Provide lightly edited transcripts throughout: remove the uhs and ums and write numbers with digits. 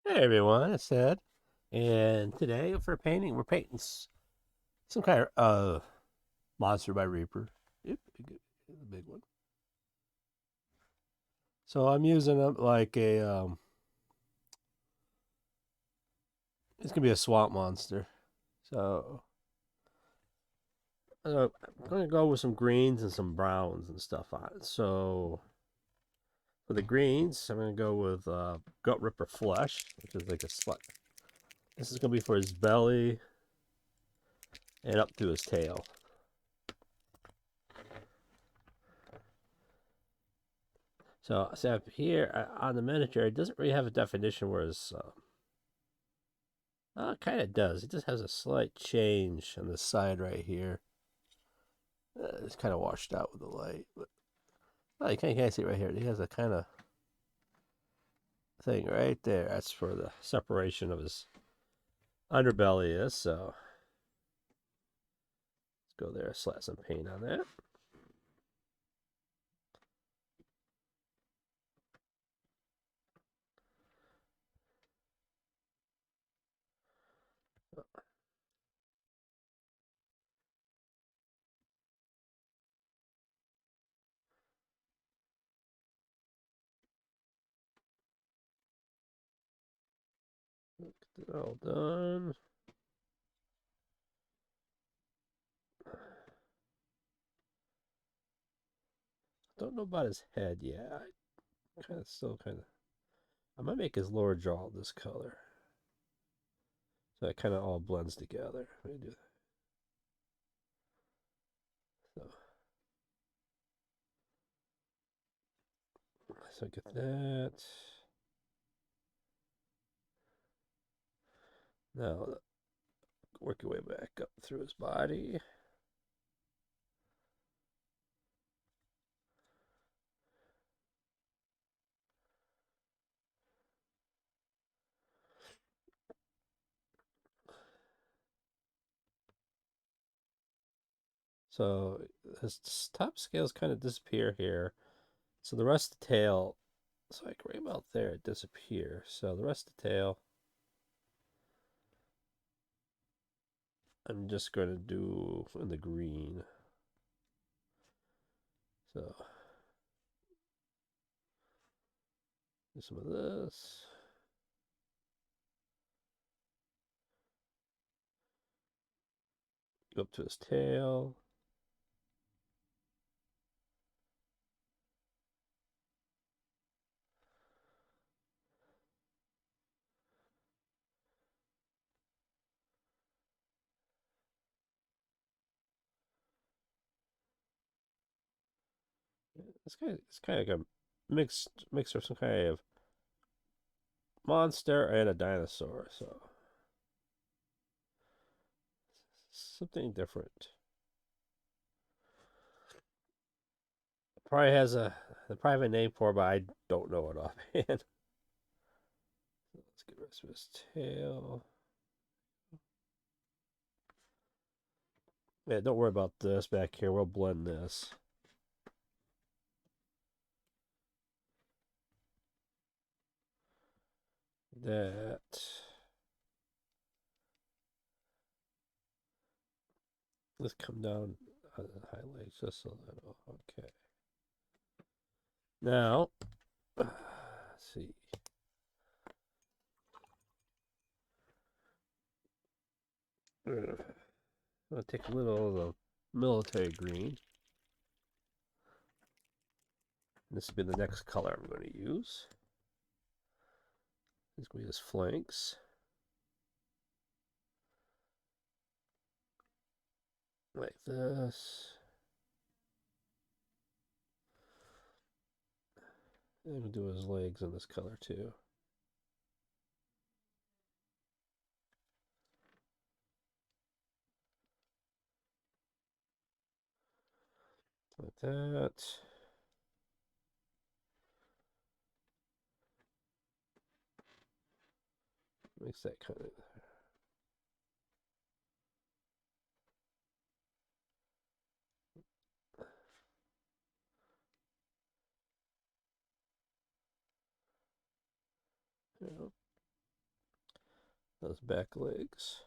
Hey everyone, it's Ed, and today for painting, we're painting some kind of monster by Reaper. Yep, the big one. So I'm using like a it's gonna be a swamp monster. So I'm gonna go with some greens and some browns and stuff on it. So for the greens, I'm gonna go with Gut Ripper Flesh, which is like a slut. This is gonna be for his belly and up to his tail. So up here on the miniature, it doesn't really have a definition, whereas it kind of does. It just has a slight change on the side right here. It's kind of washed out with the light, but you can't see it right here. He has a kind of thing right there. That's for the separation of his underbelly is. So let's go there, slap some paint on that. Get it all done. Don't know about his head yet. I kind of still kind of. I might make his lower jaw this color, so it kind of all blends together. Let me do that. So, so get that. Now work your way back up through his body. So his top scales kind of disappear here. So the rest of the tail, it's like right about there, it disappears. So the rest of the tail, I'm just going to do in the green. So do some of this. Go up to his tail. It's kind of like a mixture of some kind of monster and a dinosaur. So something different. Probably has a private name for it, but I don't know it offhand. Let's get the rest of his tail. Yeah, don't worry about this back here. We'll blend this. That. Let's come down on the highlights just a little. Okay. Now, let's see. I'm gonna take a little of the military green. This will be the next color I'm going to use. This will be his flanks. Like this. And we'll do his legs in this color too. Like that. Makes that kind of. You know, those back legs.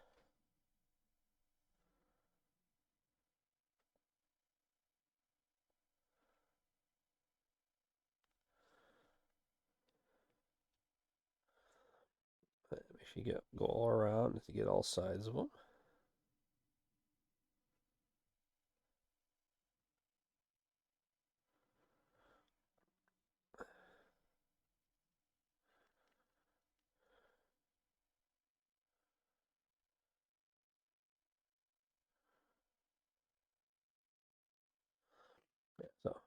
Make sure you go all around to get all sides of them. Yeah, so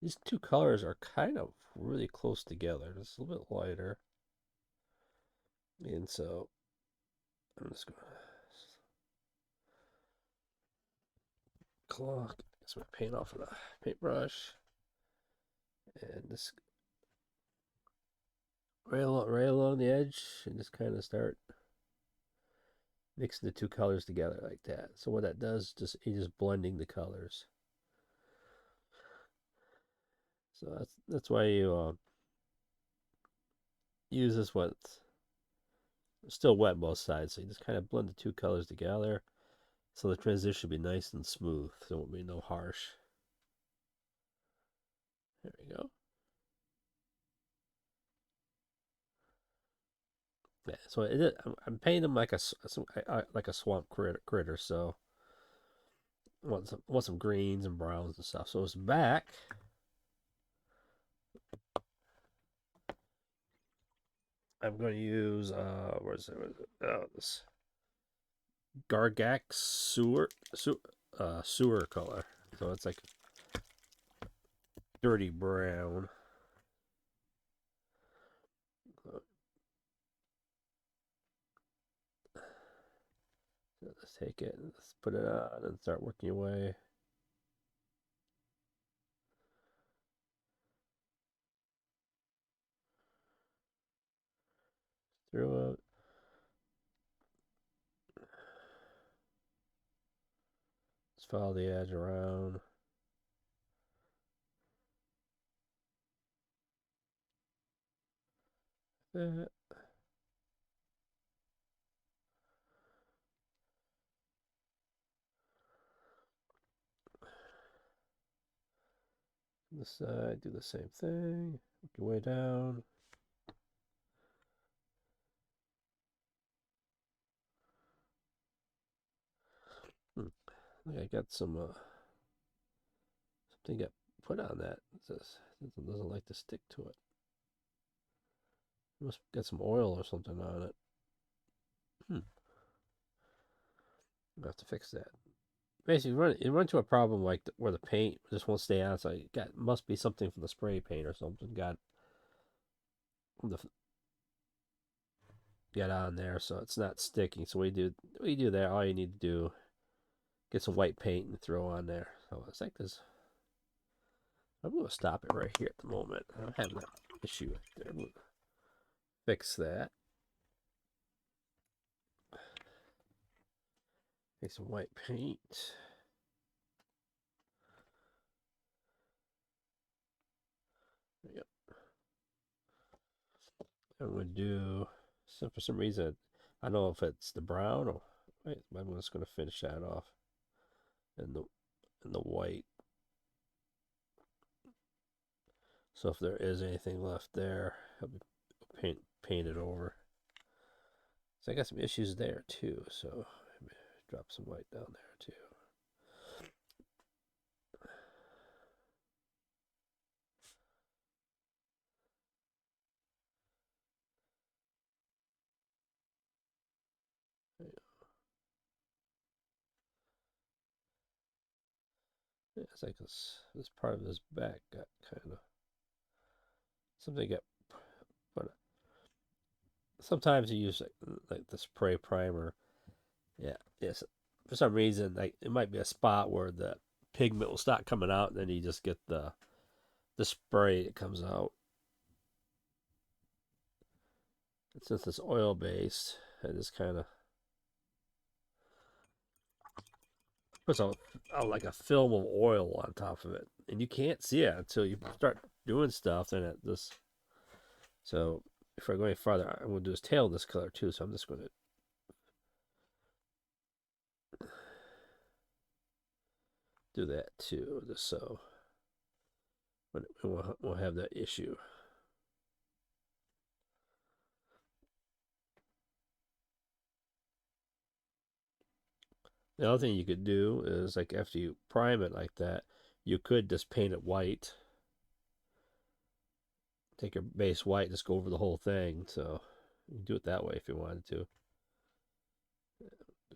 these two colors are kind of really close together. Just a little bit lighter. And so I'm just going to clock. Get my paint off of the paintbrush. And just right along the edge and just kind of start mixing the two colors together like that. So what that does, you're just blending the colors. So that's why you use this one. It's still wet both sides, so you just kind of blend the two colors together. So the transition will be nice and smooth. There won't be no harsh. There we go. Yeah, so I'm painting them like a swamp critter. So I want some greens and browns and stuff. So it's back. I'm going to use where is it? Oh, this Gargax sewer color. So it's like dirty brown. So let's take it, let's put it on, and start working your way. Through it. Let's follow the edge around. That. This side, do the same thing. Work your way down. I got some something got put on that. It doesn't like to stick to it. Must get some oil or something on it. I have to fix that. Basically, you run into a problem like where the paint just won't stay on. So must be something from the spray paint or something got on there, so it's not sticking. So we do that. All you need to do, get some white paint and throw on there. So it's like this. I'm gonna stop it right here at the moment. I'm having that issue right there. Fix that. Get some white paint. There you go. I'm gonna do. So for some reason, I don't know if it's the brown or. Wait, I'm just gonna finish that off. And the white. So if there is anything left there, I'll paint it over. So I got some issues there too. So drop some white down there too. Yeah, it's like this part of his back got kind of something got, but sometimes you use like the spray primer. Yeah, yes. For some reason, like it might be a spot where the pigment will start coming out, and then you just get the spray that comes out. And since it's oil based, it just kind of puts like a film of oil on top of it, and you can't see it until you start doing stuff. And it just so before I go any farther, I'm going to do his tail in this color too. So I'm just going to do that too, just so we'll have that issue. The other thing you could do is, like, after you prime it like that, you could just paint it white. Take your base white, just go over the whole thing. So you can do it that way if you wanted to.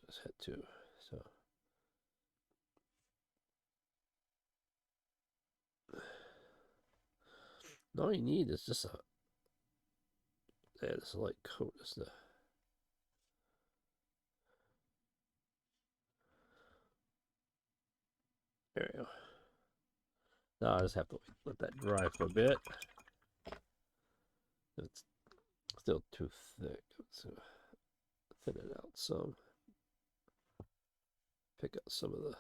Just had to. So all you need is just this light coat. Just there you go. Now I just have to let that dry for a bit. It's still too thick. So thin it out some. Pick out some of the.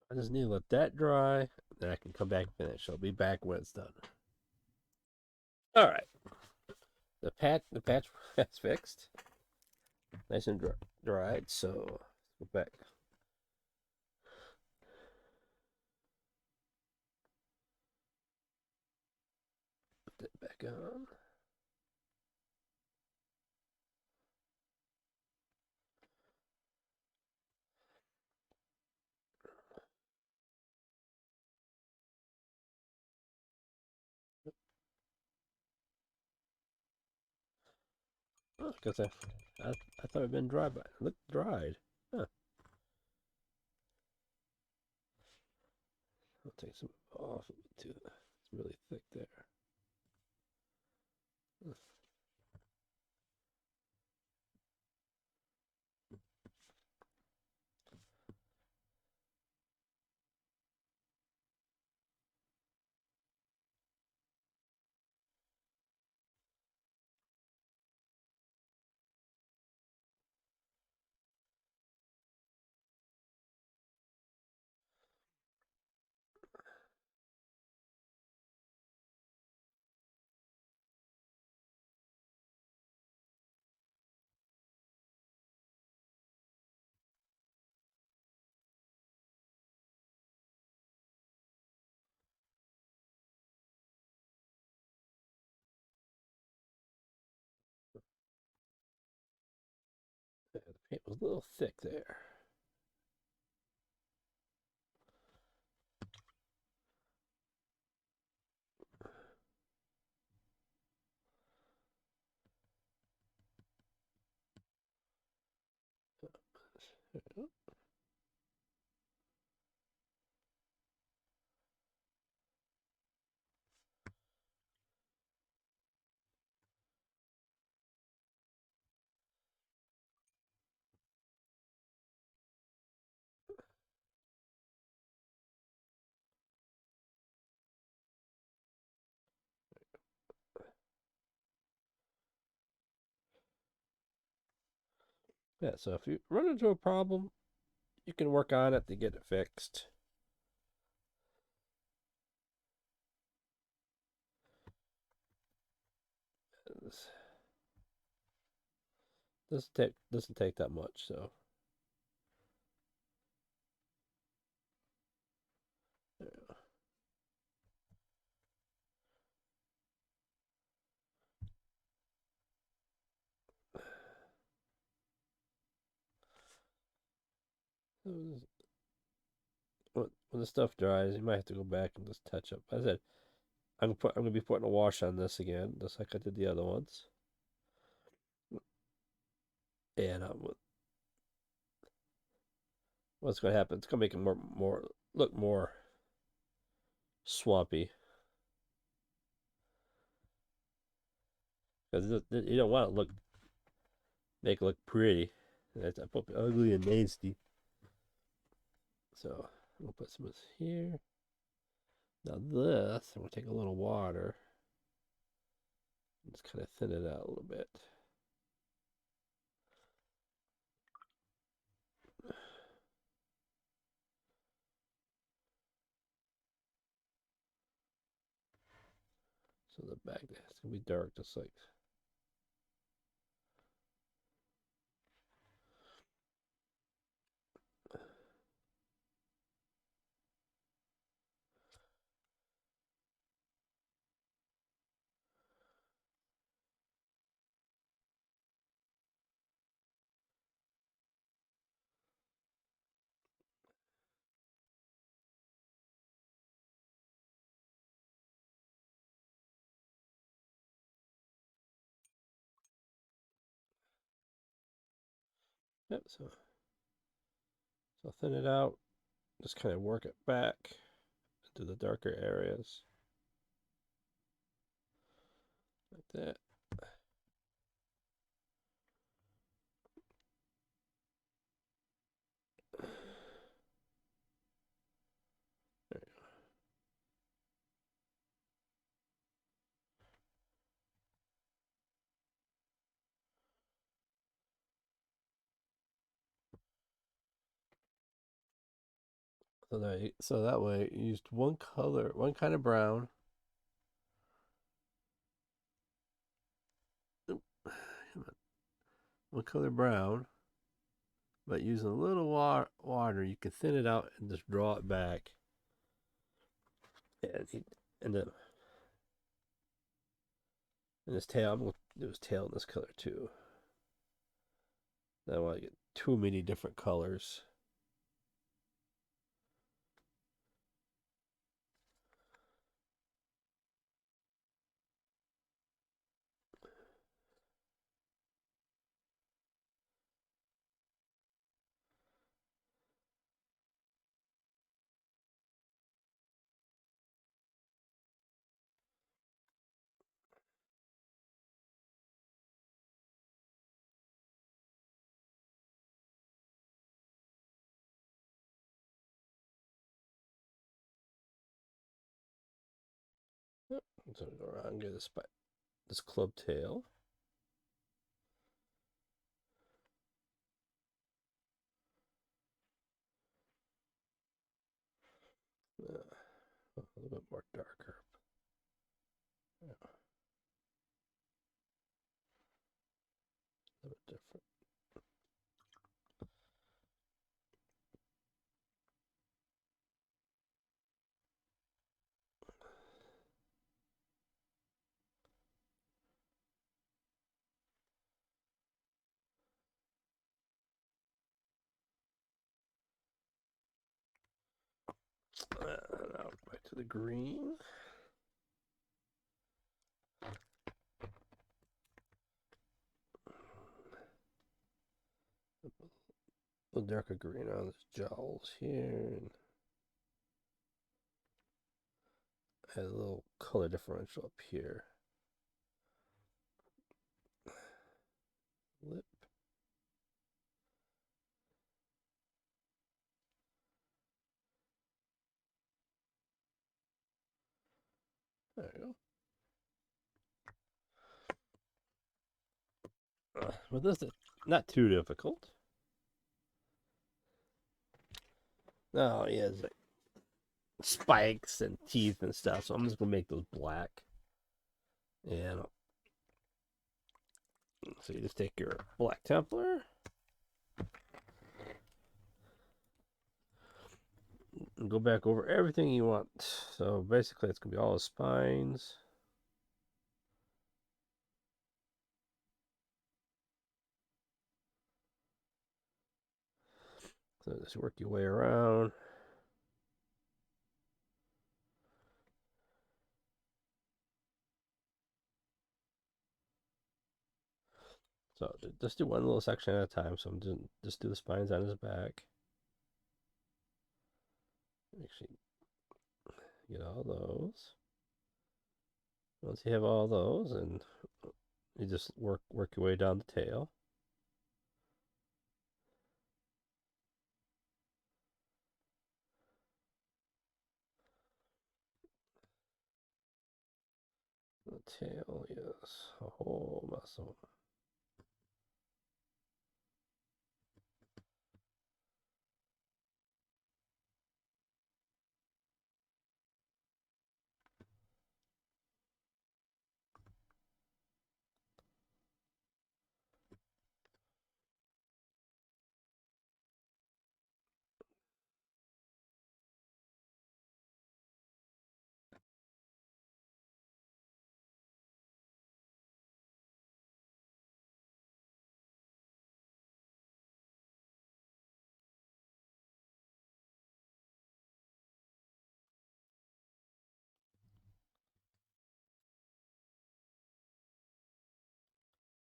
I just need to let that dry. Then I can come back and finish. I'll be back when it's done. All right. The patch has fixed. Nice and dried. So let's go back. Put that back on. Because I thought it'd been dry, but it looked dried. Huh. I'll take some off of it too. It's really thick there. Yeah, the paint was a little thick there. Yeah, so if you run into a problem, you can work on it to get it fixed. This doesn't take that much, so there. When the stuff dries, you might have to go back and just touch up. I said I'm gonna be putting a wash on this again, just like I did the other ones. And what's gonna happen? It's gonna make it more look more swampy because you don't want to make it look pretty. It's ugly and nasty. So we'll put some of this here. Now this, I'm going to take a little water. Just kind of thin it out a little bit. So the back has to be dark, just like. Yep, so thin it out, just kind of work it back into the darker areas. Like that. There you go. So that way you used one color, one kind of brown. One color brown, but using a little water, you can thin it out and just draw it back. And the and his tail, I'm going to do his tail in this color too. That way I get too many different colors. So go around and get this club tail. A little bit more darker. Yeah. A little bit different. Now back to the green. A little darker green on his jowls here, and add a little color differential up here. Lip. There you go. But this is not too difficult. No, he has like spikes and teeth and stuff, so I'm just gonna make those black. And so you just take your Black Templar and go back over everything you want. So basically, it's gonna be all the spines. So just work your way around. So just do one little section at a time. So I'm just do the spines on his back. Make sure you get all those. Once you have all those, and you just work your way down the tail. tail, yes. A whole mess of them.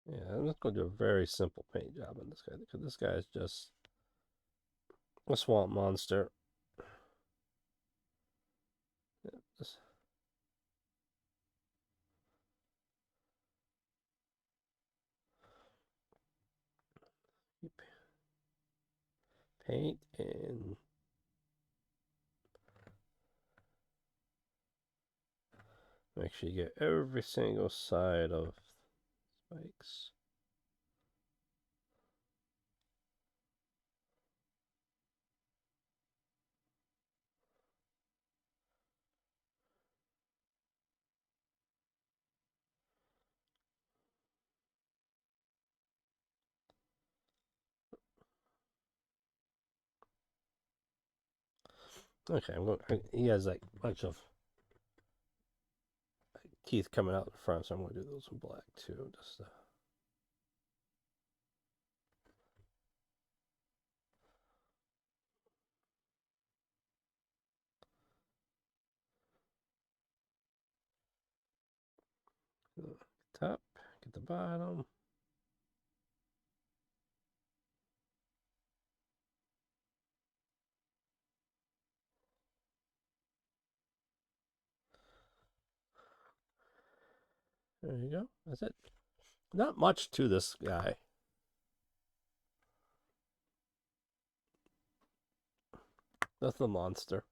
Yeah, I'm just going to do a very simple paint job on this guy because this guy is just a swamp monster. Yeah, just paint and make sure you get every single side of spikes. Okay, he has like a bunch of teeth coming out the front, so I'm going to do those in black too. Just top, get the bottom. There you go. That's it. Not much to this guy. That's the monster.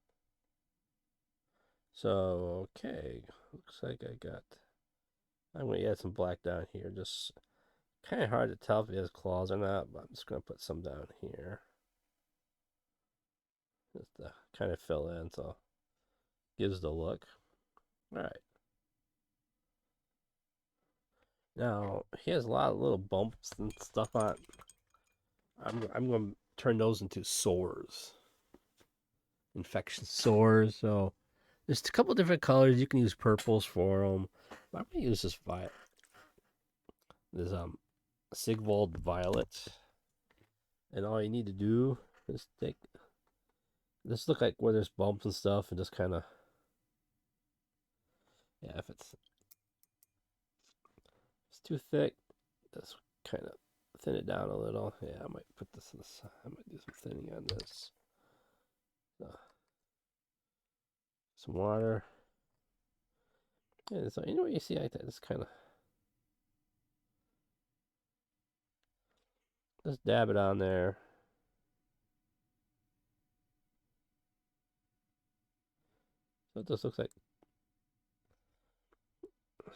So, okay. Looks like I got... I'm going to add some black down here. Just kind of hard to tell if he has claws or not, but I'm just going to put some down here. Just to kind of fill in, so gives the look. Alright. Now, he has a lot of little bumps and stuff on. I'm going to turn those into sores. Infection sores, so... There's a couple different colors. You can use purples for them. I'm going to use this violet. There's Sigvald Violet. And all you need to do is take... This look like where there's bumps and stuff and just kind of... Yeah, if it's too thick, just kind of thin it down a little. Yeah, I might put this in the side. I might do some thinning on this. Some water. Yeah, so anyway, you see like that, just kind of... Just dab it on there. So it just looks like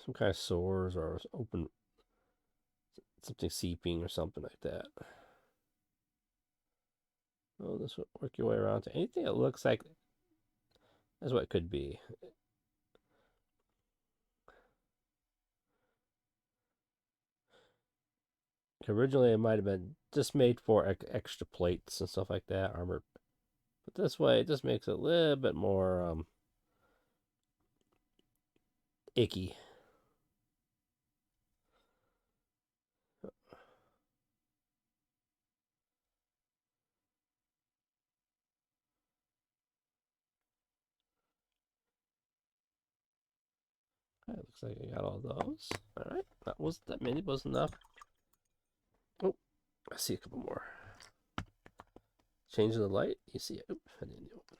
some kind of sores or open... Something seeping or something like that. Oh, this will work your way around to anything that looks like that's what it could be. Originally, it might have been just made for extra plates and stuff like that, armor. But this way, it just makes it a little bit more icky. It looks like I got all those. All right, that many was enough. Oh, I see a couple more. Change the light. You see it. Oop, I didn't open.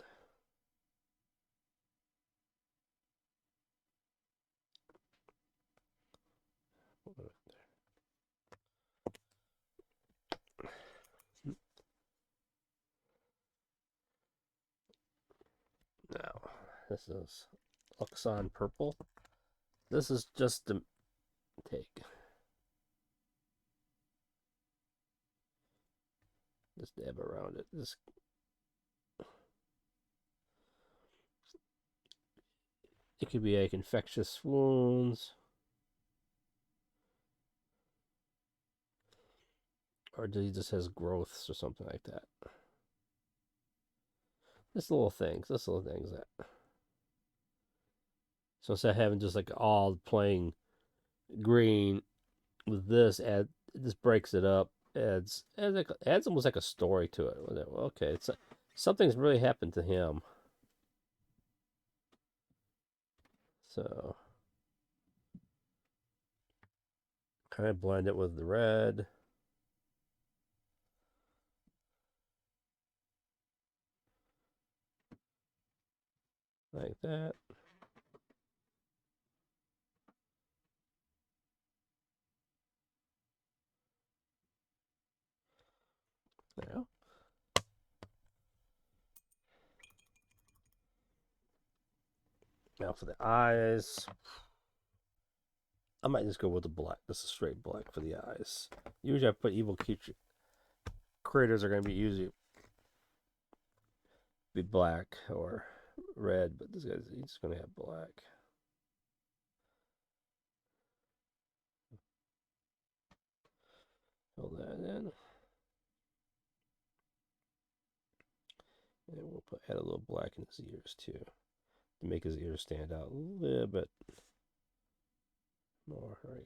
Now, this is Luxon Purple. This is just to take. Just dab around it. It could be like infectious wounds. Or he just has growths or something like that. Just little things. That. So instead of having just like all plain green with this, this breaks it up. Adds almost like a story to it. Okay, something's really happened to him. So kind of blend it with the red. Like that. There. Now for the eyes, I might just go with the black. This is straight black for the eyes. Usually I put evil critters are going to be usually be black or red, but this guy's he's going to have black. Fill that in. And we'll add a little black in his ears too, to make his ears stand out a little bit more. There we go.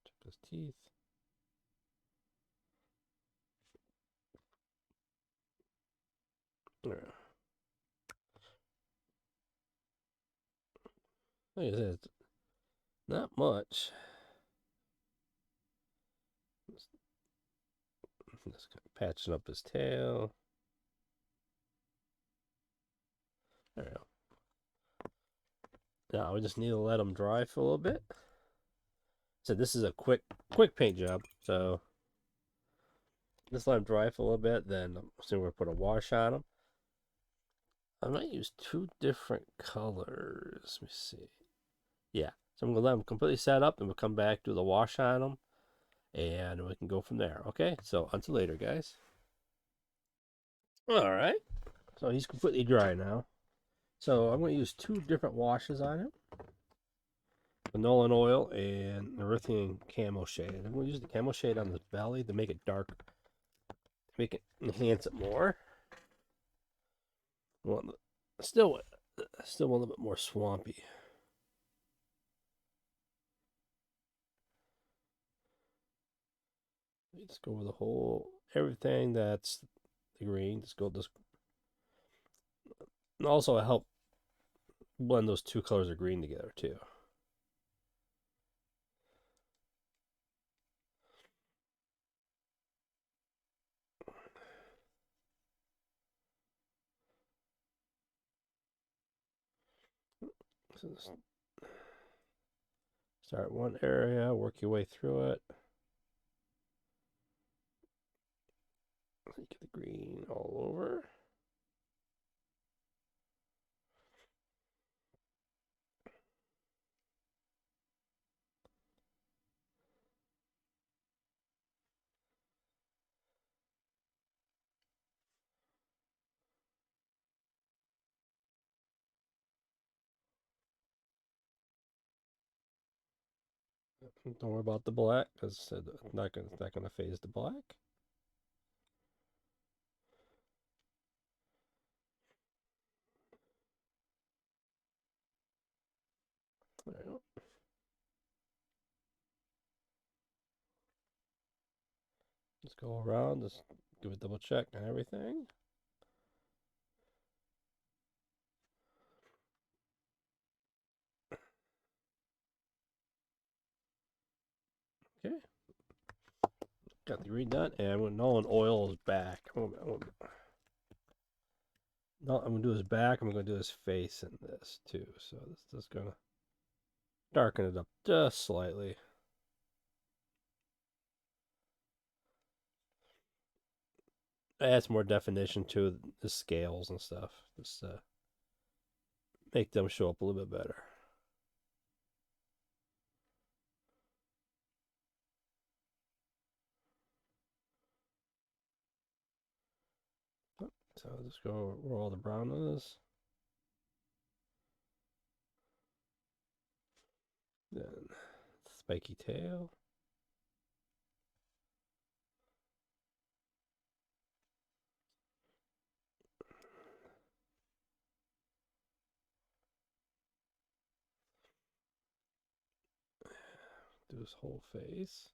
Check his teeth. There. Like I said, not much. Just kind of patching up his tail. There we go. Now we just need to let them dry for a little bit. So this is a quick paint job. So just let them dry for a little bit. Then soon we're gonna put a wash on them. I might use two different colors. Let me see. Yeah. So I'm gonna let them completely set up, and we'll come back, do the wash on them, and we can go from there. Okay. So until later, guys. All right. So he's completely dry now. So I'm going to use two different washes on him. Nolan oil and Erythian camo shade. I'm going to use the camo shade on the belly to make it dark, make it enhance it more. Still a little bit more swampy. Just go with the whole everything that's the green. Just go this, and also help blend those two colors of green together too. So start one area, work your way through it. Get the green all over. Don't worry about the black because it's not gonna phase the black. There you go. Just go around, just give a double check on everything. Okay. Got the green done, and when Nolan oil is back, I'm gonna do his back. I'm gonna do his face in this too. So this is just gonna darken it up just slightly. Adds more definition to the scales and stuff. Just make them show up a little bit better. So I'll just go where all the brown is. Then spiky tail. Do his whole face.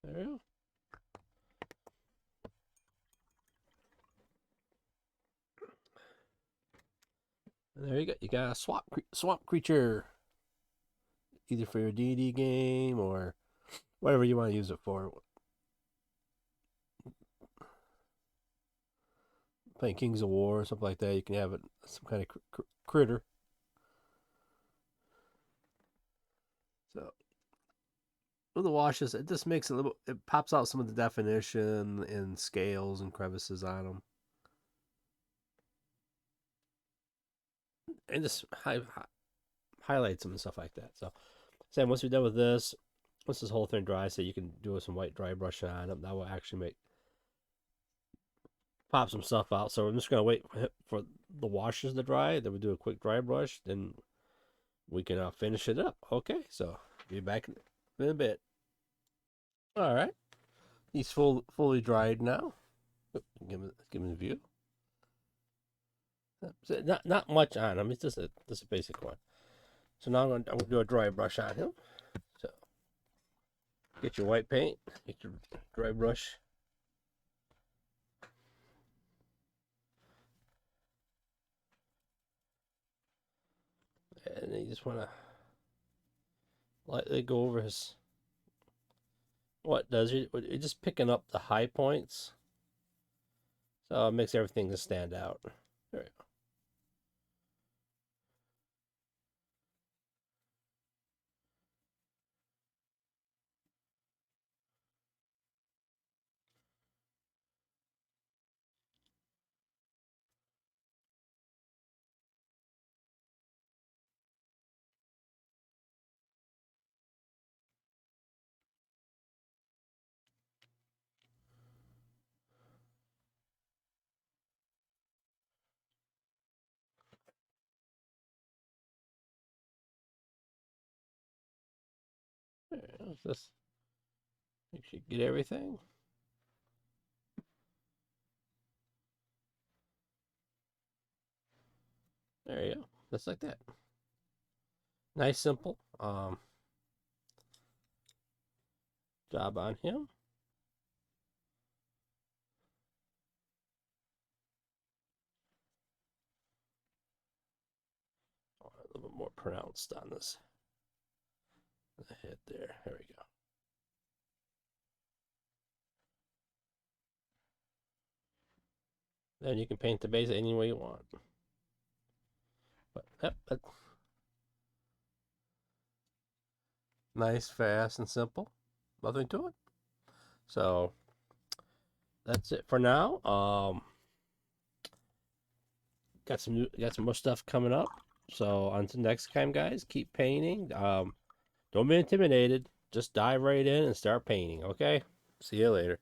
There we go. And there you go. You got a swamp creature, either for your D&D game or whatever you want to use it for. Playing Kings of War or something like that, you can have it some kind of critter. So with the washes, it just makes it a little. It pops out some of the definition and scales and crevices on them, and just highlights them and stuff like that. So, Sam, once we're done with this, once this whole thing dries, so you can do some white dry brush on them. That will actually pop some stuff out. So I'm just gonna wait for the washes to dry. Then we do a quick dry brush. Then we can finish it up. Okay, so be back in a bit. All right, he's fully dried now. Give him a view. Not much on him. It's just a basic one. So now I'm gonna do a dry brush on him. So get your white paint, get your dry brush. And you just want to lightly go over his. What it does you're just picking up the high points, so it makes everything just stand out. There we go. Just make sure you get everything. There you go. Just like that. Nice, simple job on him. A little bit more pronounced on this. The head there. There we go. Then you can paint the base any way you want. But nice, fast, and simple. Nothing to it. So that's it for now. Got some more stuff coming up. So until next time, guys, keep painting. Don't be intimidated. Just dive right in and start painting. Okay. See you later.